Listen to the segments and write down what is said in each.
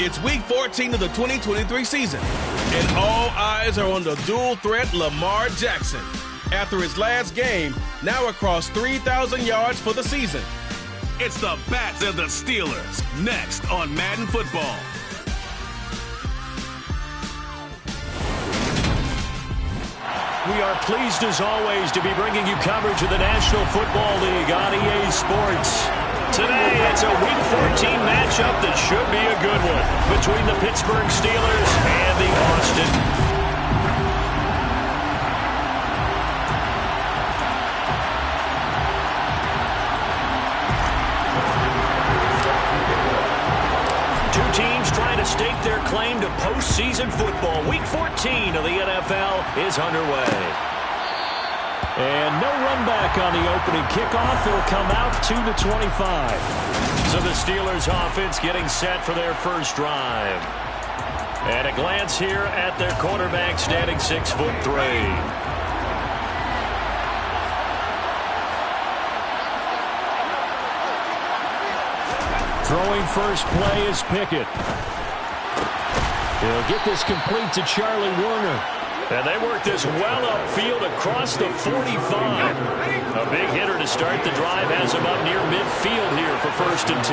It's Week 14 of the 2023 season, and all eyes are on the dual threat Lamar Jackson. After his last game, now across 3,000 yards for the season. It's the Bats and the Steelers, next on Madden Football. We are pleased as always to be bringing you coverage of the National Football League on EA Sports. Today, it's a Week 14 matchup that should be a good one between the Pittsburgh Steelers and the Austin. Two teams trying to stake their claim to postseason football. Week 14 of the NFL is underway. And no run back on the opening kickoff. It'll come out to the 25. So the Steelers offense getting set for their first drive. And a glance here at their quarterback standing 6'3". Throwing first play is Pickett. He'll get this complete to Charlie Warner. And they work this well upfield across the 45. A big hitter to start the drive has him up near midfield here for 1st and 10.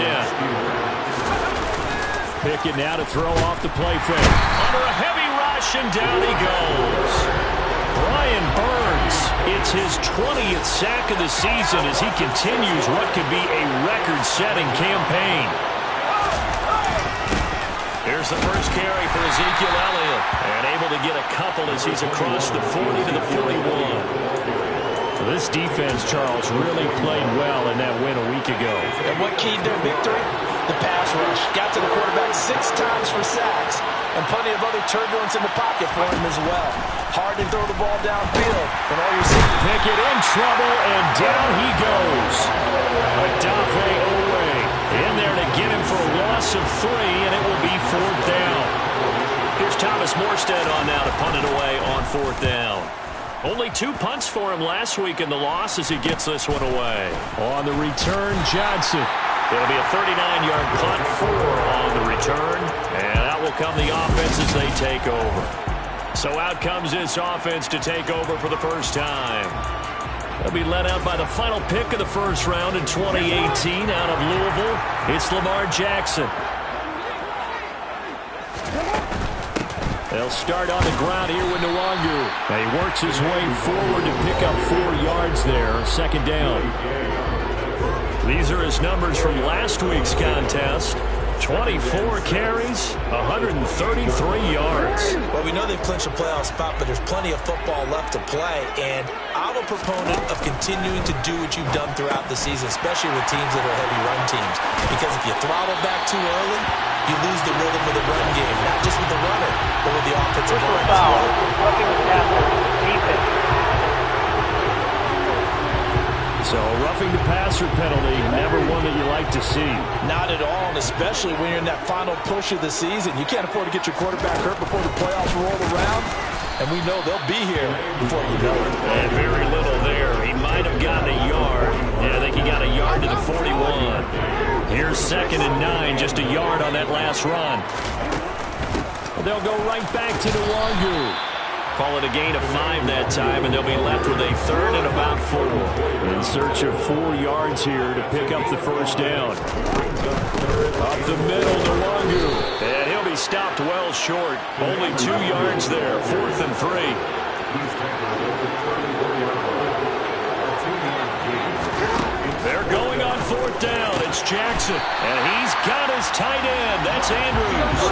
Pickett now to throw off the play fake. Under a heavy rush, and down he goes. Brian Burns, it's his 20th sack of the season as he continues what could be a record-setting campaign. Here's the first carry for Ezekiel Elliott. And able to get a couple as he's across the 40 to the 41. This defense, Charles, really played well in that win a week ago. And what keyed their victory? The pass rush. Got to the quarterback 6 times for sacks. And plenty of other turbulence in the pocket for him as well. Hard to throw the ball downfield when all you're seeing. Pickett in trouble, and down he goes. Odafe Oweh in there to get him for a loss of 3, and it will be 4th down. Here's Thomas Morstead on now to punt it away on 4th down. Only 2 punts for him last week in the loss as he gets this one away. On the return, Johnson. It'll be a 39-yard punt, 4 on the return, and out will come the offense as they take over. So out comes this offense to take over for the first time. They'll be led out by the final pick of the first round in 2018 out of Louisville. It's Lamar Jackson. They'll start on the ground here with Nwangu. And he works his way forward to pick up 4 yards there. 2nd down. These are his numbers from last week's contest. 24 carries, 133 yards. Well, we know they've clinched a playoff spot, but there's plenty of football left to play. And I'm a proponent of continuing to do what you've done throughout the season, especially with teams that are heavy run teams. Because if you throttle back too early, you lose the rhythm of the run game, not just with the runner, but with the offensive line as well. Roughing the passer, defense. So roughing the passer penalty, never one that you like to see. Not at all, and especially when you're in that final push of the season. You can't afford to get your quarterback hurt before the playoffs roll around. And we know they'll be here before you know it. And very little there. He might have gotten a yard. Yeah, I think he got a yard to the 41. Here's 2nd and 9, just a yard on that last run. They'll go right back to Nwangu. Call it a gain of 5 that time, and they'll be left with a 3rd and about 4. In search of 4 yards here to pick up the first down. Up the middle, Nwangu. And he'll be stopped well short. Only 2 yards there, 4th and 3. They're going on 4th down. It's Jackson. And he's got his tight end. That's Andrews.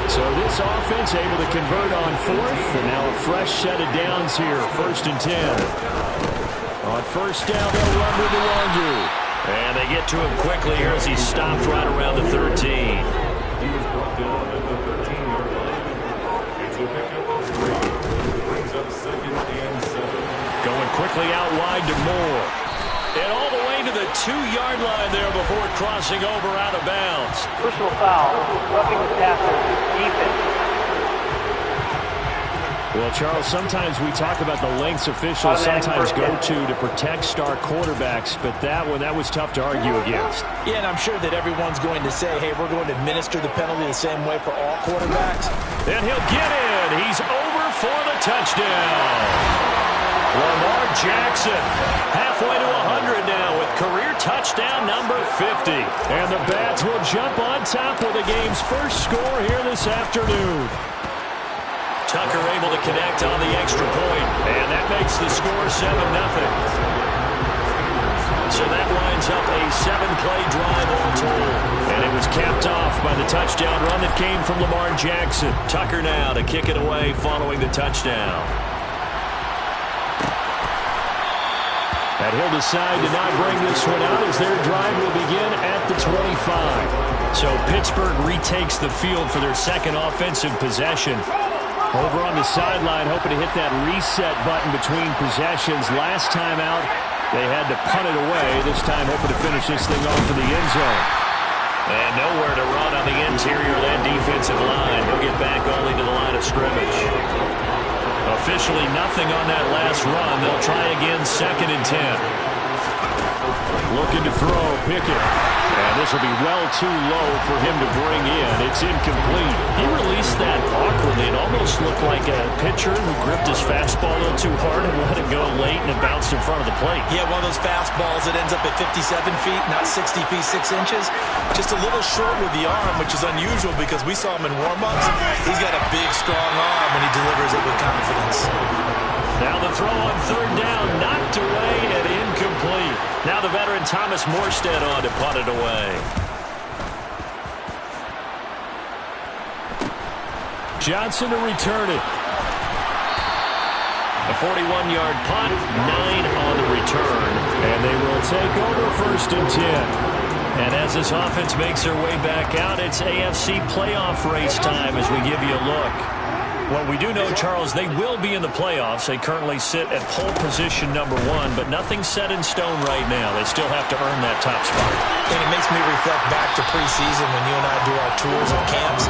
So this offense able to convert on 4th, and now a fresh set of downs here, 1st and 10. On 1st down, they'll run with Nwangu. And they get to him quickly here as he's stopped right around the 13. Going quickly out wide to Moore. And all the way to the 2-yard line there before crossing over out of bounds. Personal foul, roughing the passer, defense. Well, Well, Charles, sometimes we talk about the lengths officials sometimes go to protect star quarterbacks, but that was tough to argue against. Yeah, and I'm sure that everyone's going to say, hey, we're going to administer the penalty the same way for all quarterbacks. And he'll get in. He's over for the touchdown. Lamar Jackson halfway to 100 now with career touchdown number 50. And the Bats will jump on top with the game's first score here this afternoon. Tucker able to connect on the extra point, and that makes the score 7-0. So that lines up a 7-play drive all told, and it was capped off by the touchdown run that came from Lamar Jackson. Tucker now to kick it away following the touchdown. And he'll decide to not bring this one out as their drive will begin at the 25. So Pittsburgh retakes the field for their second offensive possession. Over on the sideline, hoping to hit that reset button between possessions. Last time out, they had to punt it away. This time, hoping to finish this thing off in the end zone. And nowhere to run on the interior of that defensive line. He'll get back only to the line of scrimmage. Officially nothing on that last run. They'll try again, 2nd and 10. Looking to throw, Pickett. And this will be well too low for him to bring in. It's incomplete. He released that awkwardly. It almost looked like a pitcher who gripped his fastball a little too hard and let it go late, and it bounced in front of the plate. Yeah, one of those fastballs that ends up at 57 feet, not 60 feet, 6 inches. Just a little short with the arm, which is unusual because we saw him in warm-ups. He's got a big, strong arm when he delivers it with confidence. Now the throw on 3rd down, knocked away and incomplete. Now the veteran Thomas Morstead on to punt it away. Johnson to return it. A 41-yard punt, 9 on the return. And they will take over 1st and 10. And as this offense makes their way back out, it's AFC playoff race time as we give you a look. Well, we do know, Charles, they will be in the playoffs. They currently sit at pole position number 1, but nothing's set in stone right now. They still have to earn that top spot. And it makes me reflect back to preseason when you and I do our tours of camps.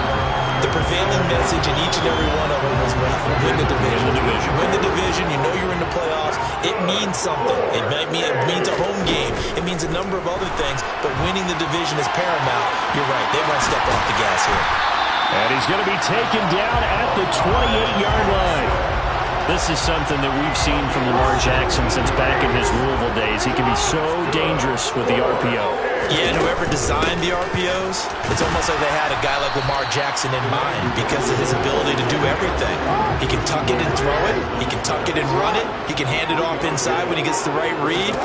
The prevailing message in each and every one of them was win the division. Win the division. You know you're in the playoffs. It means something. It means a home game. It means a number of other things, but winning the division is paramount. You're right. They won't step off the gas here. And he's going to be taken down at the 28-yard line. This is something that we've seen from Lamar Jackson since back in his Louisville days. He can be so dangerous with the RPO. Yeah, and whoever designed the RPOs, it's almost like they had a guy like Lamar Jackson in mind because of his ability to do everything. He can tuck it and throw it. He can tuck it and run it. He can hand it off inside when he gets the right read.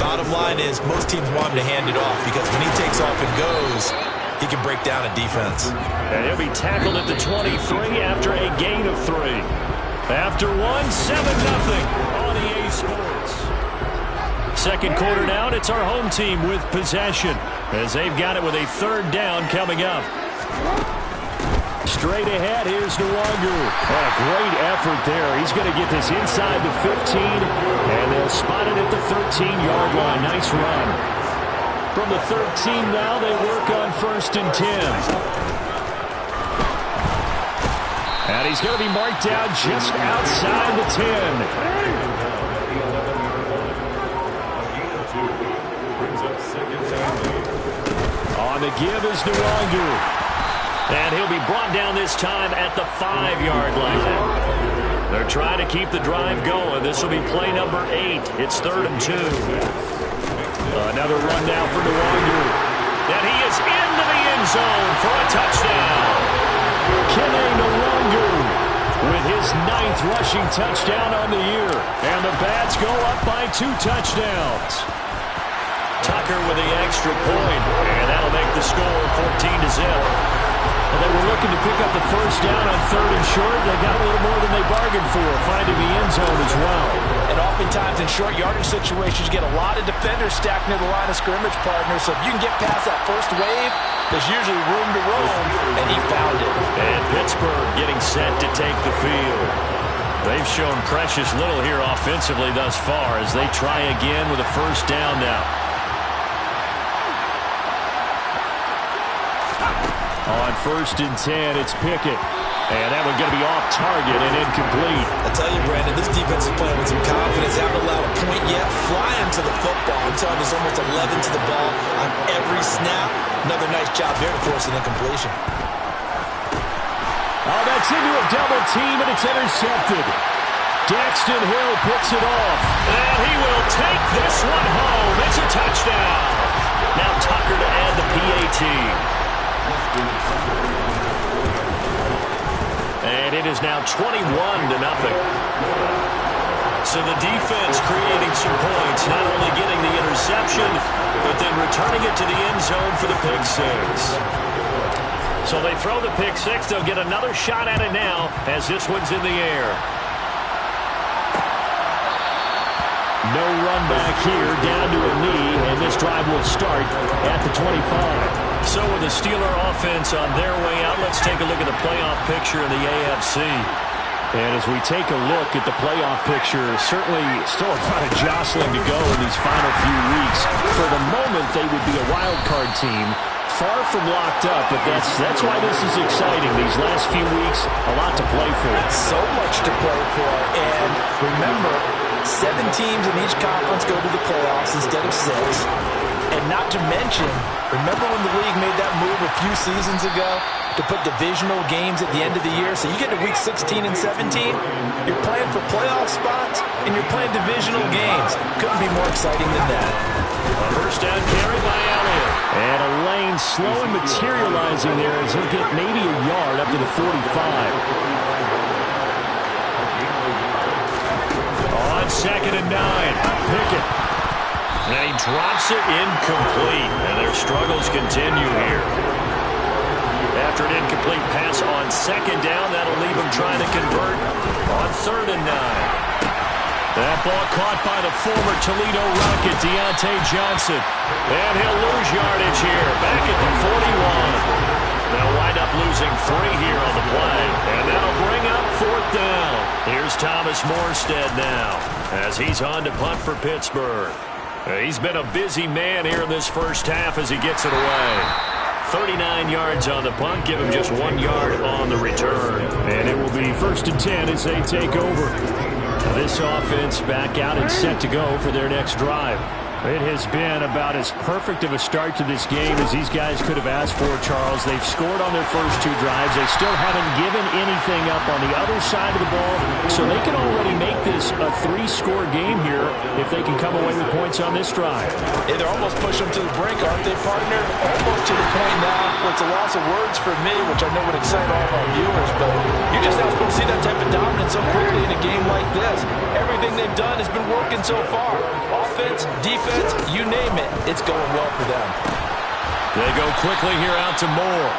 Bottom line is most teams want him to hand it off because when he takes off and goes, he can break down a defense. And he'll be tackled at the 23 after a gain of 3. After 1, 7-0 on EA Sports. Second quarter down, it's our home team with possession as they've got it with a 3rd down coming up. Straight ahead, here's Nwangu. Oh, great effort there. He's going to get this inside the 15, and they'll spot it at the 13-yard line. Nice run. From the 13 now, they work on 1st and 10. And he's going to be marked down just outside the 10. On the give is Nwangu. And he'll be brought down this time at the 5-yard line. They're trying to keep the drive going. This will be play number 8. It's 3rd and 2. Another run now for Nwangu. And he is into the end zone for a touchdown. Kene Nwangu with his 9th rushing touchdown on the year. And the Bats go up by 2 touchdowns. Tucker with the extra point. And that'll make the score 14-0. Well, they were looking to pick up the 1st down on 3rd and short. They got a little more than they bargained for, finding the end zone as well. And oftentimes in short yardage situations, you get a lot of defenders stacked near the line of scrimmage partners. So if you can get past that first wave, there's usually room to roam, and he found it. And Pittsburgh getting set to take the field. They've shown precious little here offensively thus far as they try again with a 1st down now. On 1st and 10, it's Pickett. And that one going to be off target and incomplete. I tell you, Brandon, this defense is playing with some confidence. Haven't allowed a point yet. Flying to the football. I'm telling you, there's almost 11 to the ball on every snap. Another nice job there to force an incompletion. Oh, that's into a double team, and it's intercepted. Daxton Hill picks it off. And he will take this one home. It's a touchdown. Now Tucker to add the PAT. And it is now 21-0. So the defense creating some points, not only getting the interception, but then returning it to the end zone for the pick six. So they throw the pick six. They'll get another shot at it now as this one's in the air. No run back here, down to a knee, and this drive will start at the 25. So with the Steeler offense on their way out, let's take a look at the playoff picture in the AFC. And as we take a look at the playoff picture, certainly still a lot of jostling to go in these final few weeks. For the moment, they would be a wild card team, far from locked up, but that's why this is exciting. These last few weeks, a lot to play for. So much to play for, and remember, 7 teams in each conference go to the playoffs instead of 6. And not to mention, remember when the league made that move a few seasons ago to put divisional games at the end of the year? So you get to week 16 and 17, you're playing for playoff spots, and you're playing divisional games. Couldn't be more exciting than that. A first down carry by Elliott. And a lane slow and materializing there as he'll get maybe a yard up to the 45. On 2nd and 9, Pickett. And he drops it incomplete. And their struggles continue here. After an incomplete pass on 2nd down, that'll leave him trying to convert on 3rd and 9. That ball caught by the former Toledo Rocket, Deontay Johnson. And he'll lose yardage here, back at the 41. They'll wind up losing 3 here on the play. And that'll bring up 4th down. Here's Thomas Morstead now, as he's on to punt for Pittsburgh. He's been a busy man here in this first half as he gets it away. 39 yards on the punt, give him just 1 yard on the return. And it will be 1st and 10 as they take over. This offense back out and set to go for their next drive. It has been about as perfect of a start to this game as these guys could have asked for, Charles. They've scored on their first 2 drives. They still haven't given anything up on the other side of the ball, so they can already make this a 3-score game here if they can come away with points on this drive. Yeah, they're almost pushing them to the brink, aren't they, partner? Almost to the point now where it's a loss of words for me, which I know would excite all of our viewers, but you're just not supposed to see that type of dominance so quickly in a game like this. Everything they've done has been working so far. Offense, defense, you name it, it's going well for them. They go quickly here out to Moore.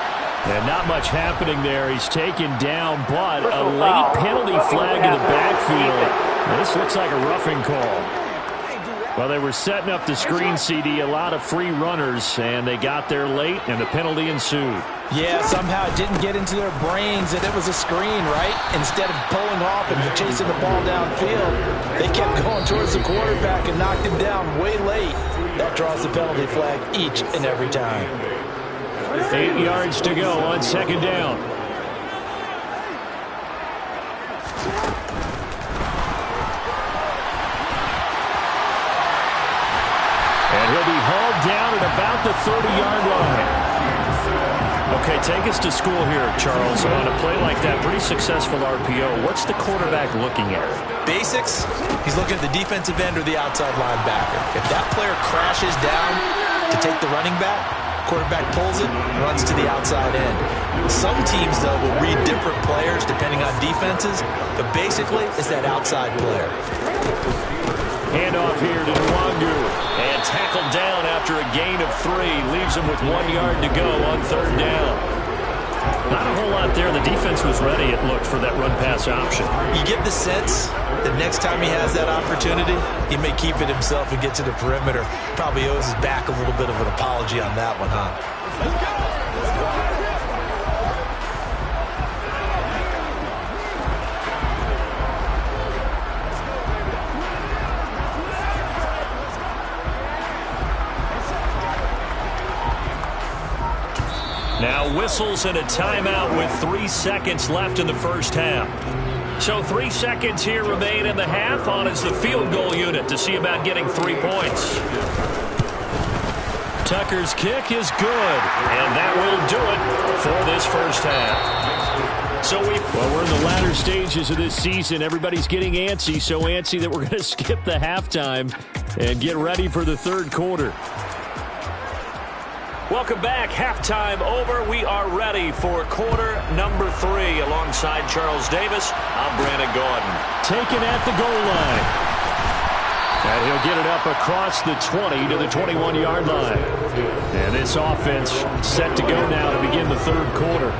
And not much happening there. He's taken down, but a late penalty flag in the backfield. This looks like a roughing call. Well, they were setting up the screen, CD, a lot of free runners, and they got there late, and the penalty ensued. Yeah, somehow it didn't get into their brains that it was a screen, right? Instead of pulling off and chasing the ball downfield, they kept going towards the quarterback and knocked him down way late. That draws the penalty flag each and every time. 8 yards to go on 2nd down. And he'll be hauled down at about the 30-yard line. Okay, take us to school here, Charles. On a play like that, pretty successful RPO. What's the quarterback looking at? Basics, he's looking at the defensive end or the outside linebacker. If that player crashes down to take the running back, quarterback pulls it, runs to the outside end. Some teams, though, will read different players depending on defenses, but basically it's that outside player. Handoff here to Nwangu. And tackled down after a gain of 3. Leaves him with 1 yard to go on 3rd down. Not a whole lot there. The defense was ready, it looked, for that run-pass option. You get the sense that next time he has that opportunity, he may keep it himself and get to the perimeter. Probably owes his back a little bit of an apology on that one, huh? Now whistles and a timeout with 3 seconds left in the first half. So 3 seconds here remain in the half. On is the field goal unit to see about getting 3 points. Tucker's kick is good, and that will do it for this first half. So we're in the latter stages of this season. Everybody's getting antsy, so antsy that we're going to skip the halftime and get ready for the third quarter. Welcome back. Halftime over. We are ready for quarter number 3. Alongside Charles Davis, I'm Brandon Gordon. Taken at the goal line. And he'll get it up across the 20 to the 21-yard line. And this offense set to go now to begin the third quarter.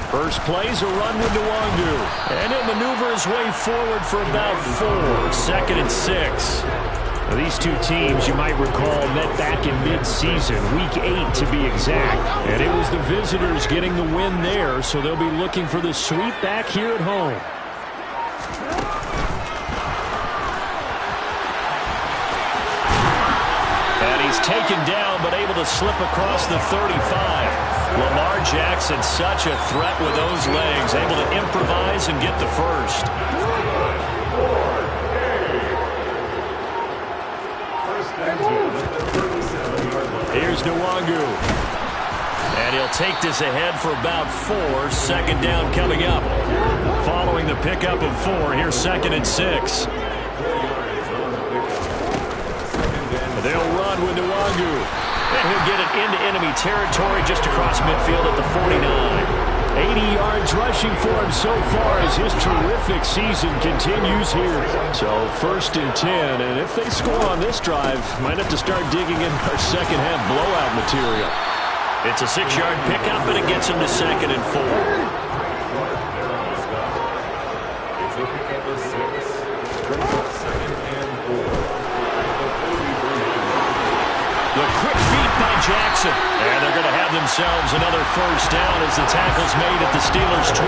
First play's a run with Nwangu. And he'll maneuver his way forward for about 4. Second and 6. Now, these two teams, you might recall, met back in mid-season, week 8 to be exact. And it was the visitors getting the win there, so they'll be looking for the sweep back here at home. And he's taken down, but able to slip across the 35. Lamar Jackson, such a threat with those legs, able to improvise and get the first. Here's Nwangu. And he'll take this ahead for about 4. Second down coming up. Following the pickup of 4, here's second and 6. They'll run with Nwangu. And he'll get it into enemy territory just across midfield at the 49. 80 yards rushing for him so far as his terrific season continues here. So first and 10, and if they score on this drive, might have to start digging in our second half blowout material. It's a 6-yard pickup, and it gets him to second and 4. Jackson. And they're going to have themselves another first down as the tackle's made at the Steelers' 28.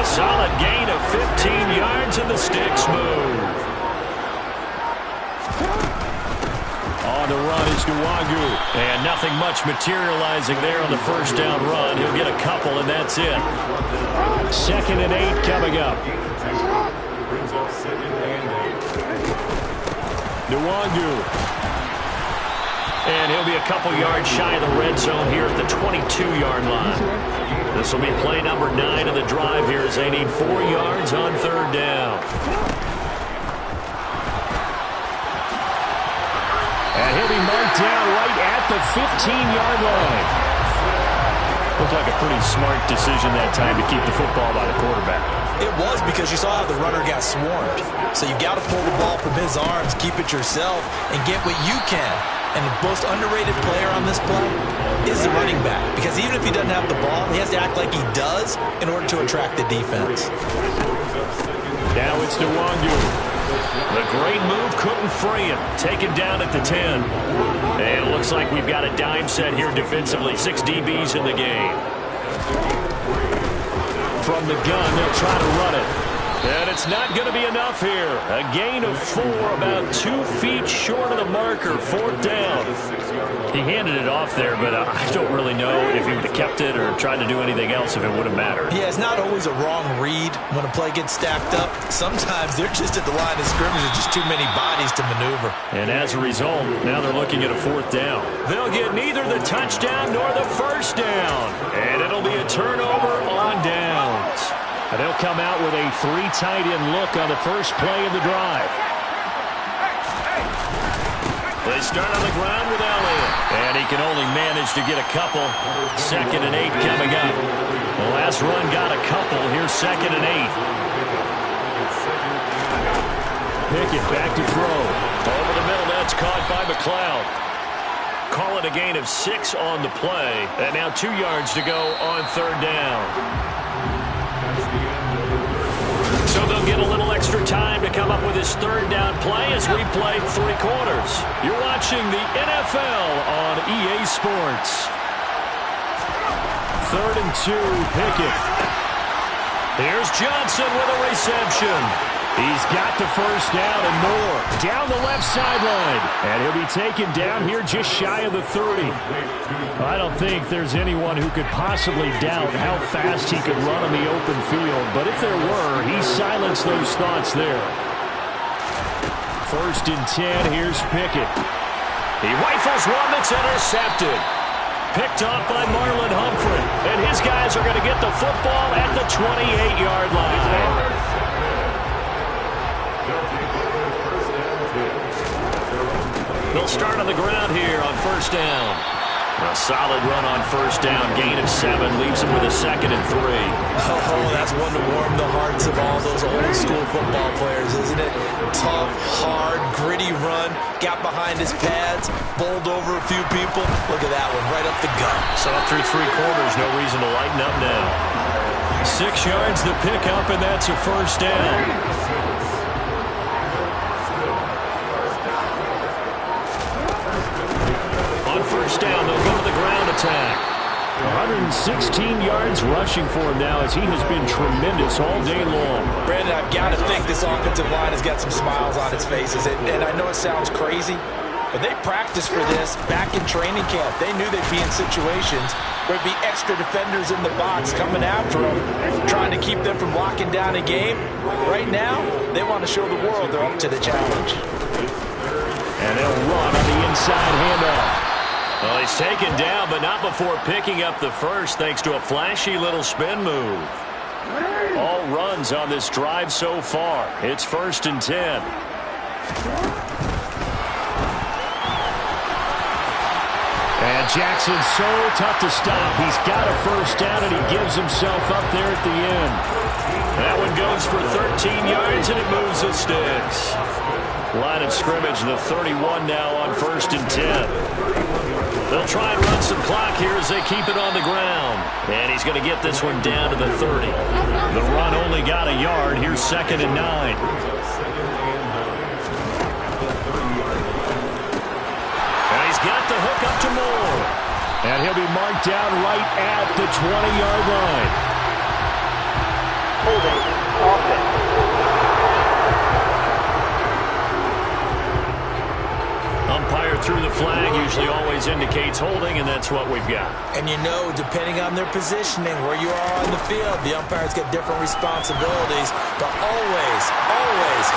A solid gain of 15 yards and the sticks move. On the run is Nwangu. And nothing much materializing there on the first down run. He'll get a couple and that's it. Second and 8 coming up. Nwangu. And he'll be a couple yards shy of the red zone here at the 22-yard line. This will be play number 9 of the drive here as they need 4 yards on third down. And he'll be marked down right at the 15-yard line. Looked like a pretty smart decision that time to keep the football by the quarterback. It was, because you saw how the runner got swarmed. So you got to pull the ball from his arms, keep it yourself, and get what you can. And the most underrated player on this play is the running back. Because even if he doesn't have the ball, he has to act like he does in order to attract the defense. Now it's Nwangu. The great move couldn't free him. Taken down at the 10. And it looks like we've got a dime set here defensively. 6 DBs in the game. From the gun, they'll try to run it. And it's not going to be enough here. A gain of 4, about 2 feet short of the marker. 4th down. He handed it off there, but I don't really know if he would have kept it or tried to do anything else if it would have mattered. Yeah, it's not always a wrong read when a play gets stacked up. Sometimes they're just at the line of scrimmage with just too many bodies to maneuver. And as a result, now they're looking at a 4th down. They'll get neither the touchdown nor the first down. And it'll be a turnover on downs. And they'll come out with a 3 tight end look on the first play of the drive. They start on the ground with Elliott. And he can only manage to get a couple. Second and 8 coming up. The last run got a couple. Here's second and 8. Pickett back to throw. Over the middle, that's caught by McLeod. Call it a gain of 6 on the play. And now 2 yards to go on third down. So they'll get a little extra time to come up with his third down play as we play 3 quarters. You're watching the NFL on EA Sports. 3rd and 2, Pickett. Here's Johnson with a reception. He's got the first down and more. Down the left sideline. And he'll be taken down here just shy of the 30. I don't think there's anyone who could possibly doubt how fast he could run on the open field. But if there were, he silenced those thoughts there. 1st and 10, here's Pickett. He rifles one that's intercepted. Picked off by Marlon Humphrey. And his guys are going to get the football at the 28-yard line. They'll start on the ground here on 1st down. A solid run on 1st down. Gain of 7 leaves him with a 2nd and 3. Oh, that's one to warm the hearts of all those old-school football players, isn't it? Tough, hard, gritty run. Got behind his pads, bowled over a few people. Look at that one, right up the gut. So up through 3 quarters, no reason to lighten up now. 6 yards the pickup, and that's a 1st down. On 1st down, they'll go to the ground attack. 116 yards rushing for him now as he has been tremendous all day long. Brandon, I've got to think this offensive line has got some smiles on its faces. And I know it sounds crazy, but they practiced for this back in training camp. They knew they'd be in situations where there'd be extra defenders in the box coming after them, trying to keep them from locking down a game. Right now, they want to show the world they're up to the challenge. And they'll run on the inside handoff. Well, he's taken down, but not before picking up the first, thanks to a flashy little spin move. All runs on this drive so far. It's 1st and 10. And Jackson's so tough to stop. He's got a first down, and he gives himself up there at the end. That one goes for 13 yards, and it moves the sticks. Line of scrimmage, the 31 now on 1st and 10. They'll try and run some clock here as they keep it on the ground. And he's going to get this one down to the 30. The run only got a yard. Here's 2nd and 9. And he's got the hook up to Moore. And he'll be marked down right at the 20-yard line. Holding, offense. Umpire through the flag usually always indicates holding, and that's what we've got. And you know, depending on their positioning, where you are on the field, the umpires get different responsibilities, but always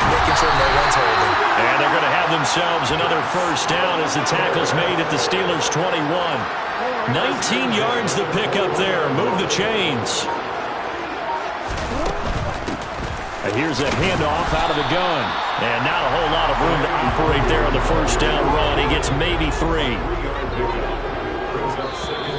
making sure no one's holding. And they're going to have themselves another first down as the tackle's made at the Steelers' 21. 19 yards the pickup there. Move the chains. And here's a handoff out of the gun. And not a whole lot of room to operate there on the first down run. He gets maybe 3.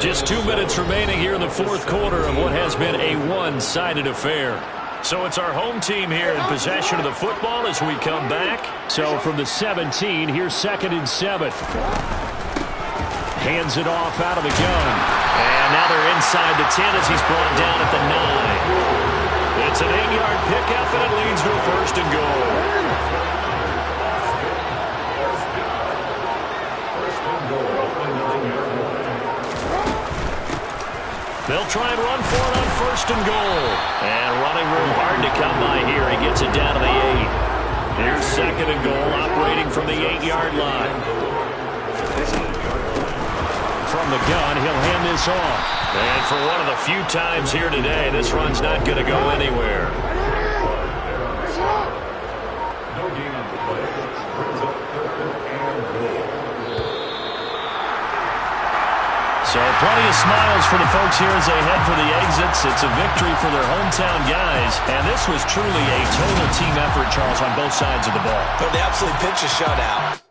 Just 2 minutes remaining here in the 4th quarter of what has been a one-sided affair. So it's our home team here in possession of the football as we come back. So from the 17, here's 2nd and 7. Hands it off out of the gun. And now they're inside the 10 as he's brought down at the 9. It's an 8-yard pickup, and it leads to a 1st and goal. They'll try and run for it on 1st and goal. And running room hard to come by here. He gets it down to the 8. Here's 2nd and goal, operating from the 8-yard line. From the gun, he'll hand this off. And for one of the few times here today, this run's not going to go anywhere. So plenty of smiles for the folks here as they head for the exits. It's a victory for their hometown guys. And this was truly a total team effort, Charles, on both sides of the ball. But they absolutely pitched a shutout.